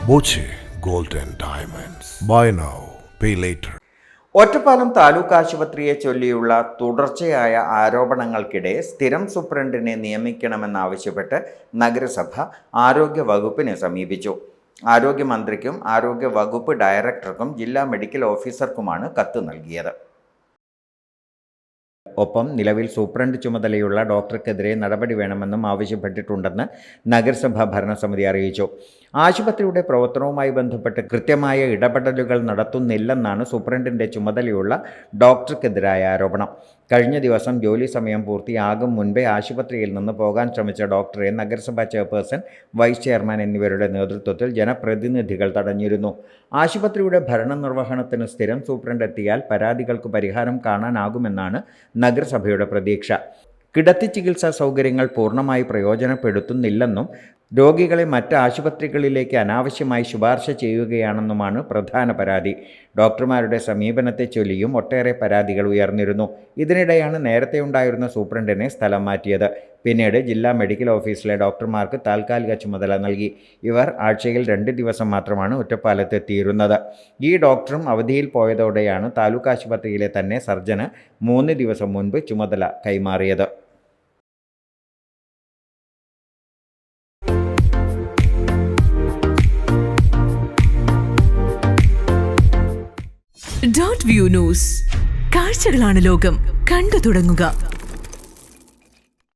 Boche gold and diamonds. Buy now, pay later. Ottapalam taluk ആശുപത്രിയെ ചൊല്ലിയുള്ള തുടർച്ചയായ ആരോപണങ്ങൾക്കിടെ സ്ഥിരം സൂപ്രണ്ടിനെ നിയമിക്കണമെന്നാവശ്യപ്പെട്ട് നഗരസഭ ആരോഗ്യ വകുപ്പിനെ സമീപിച്ചു. ആരോഗ്യമന്ത്രിക്കും ആരോഗ്യ വകുപ്പ് ഡയറക്ടർക്കും ജില്ലാ മെഡിക്കൽ ഓഫീസർക്കുമാണ് കത്ത് നൽകിയത്. ഒപ്പം നിലവിൽ സൂപ്രണ്ട് ചുമതലയുള്ള ഡോക്ടർക്കെതിരെ നടപടി വേണമെന്നും ആവശ്യപ്പെട്ടിട്ടുണ്ടെന്ന് നഗരസഭാ ഭരണസമിതി അറിയിച്ചു. ആശുപത്രിയുടെ പ്രവർത്തനവുമായി ബന്ധപ്പെട്ട് കൃത്യമായ ഇടപെടലുകൾ നടത്തുന്നില്ലെന്നാണ് സൂപ്രണ്ടിൻ്റെ ചുമതലയുള്ള ഡോക്ടർക്കെതിരായ ആരോപണം. കഴിഞ്ഞ ദിവസം ജോലി സമയം പൂർത്തിയാകും മുൻപേ ആശുപത്രിയിൽ നിന്ന് പോകാൻ ശ്രമിച്ച ഡോക്ടറെ നഗരസഭാ ചെയർപേഴ്സൺ, വൈസ് ചെയർമാൻ എന്നിവരുടെ നേതൃത്വത്തിൽ ജനപ്രതിനിധികൾ തടഞ്ഞിരുന്നു. ആശുപത്രിയുടെ ഭരണനിർവഹണത്തിന് സ്ഥിരം സൂപ്രണ്ട് എത്തിയാൽ പരാതികൾക്ക് പരിഹാരം കാണാനാകുമെന്നാണ് നഗരസഭയുടെ പ്രതീക്ഷ. കിടത്തി ചികിത്സാ സൗകര്യങ്ങൾ പൂർണ്ണമായി പ്രയോജനപ്പെടുത്തുന്നില്ലെന്നും രോഗികളെ മറ്റ് ആശുപത്രികളിലേക്ക് അനാവശ്യമായി ശുപാർശ ചെയ്യുകയാണെന്നുമാണ് പ്രധാന പരാതി. ഡോക്ടർമാരുടെ സമീപനത്തെ ചൊല്ലിയും ഒട്ടേറെ പരാതികൾ ഉയർന്നിരുന്നു. ഇതിനിടെയാണ് നേരത്തെ ഉണ്ടായിരുന്ന സൂപ്രണ്ടിനെ സ്ഥലം മാറ്റിയത്. പിന്നീട് ജില്ലാ മെഡിക്കൽ ഓഫീസിലെ ഡോക്ടർമാർക്ക് താൽക്കാലിക ചുമതല നൽകി. ഇവർ ആഴ്ചയിൽ 2 ദിവസം മാത്രമാണ് ഒറ്റപ്പാലത്ത് എത്തിയിരുന്നത്. ഈ ഡോക്ടറും അവധിയിൽ പോയതോടെയാണ് താലൂക്ക് ആശുപത്രിയിലെ തന്നെ സർജന് 3 ദിവസം മുൻപ് ചുമതല കൈമാറിയത്. .view news. കാഴ്ചകളാണ് ലോകം. കണ്ടു തുടങ്ങുക.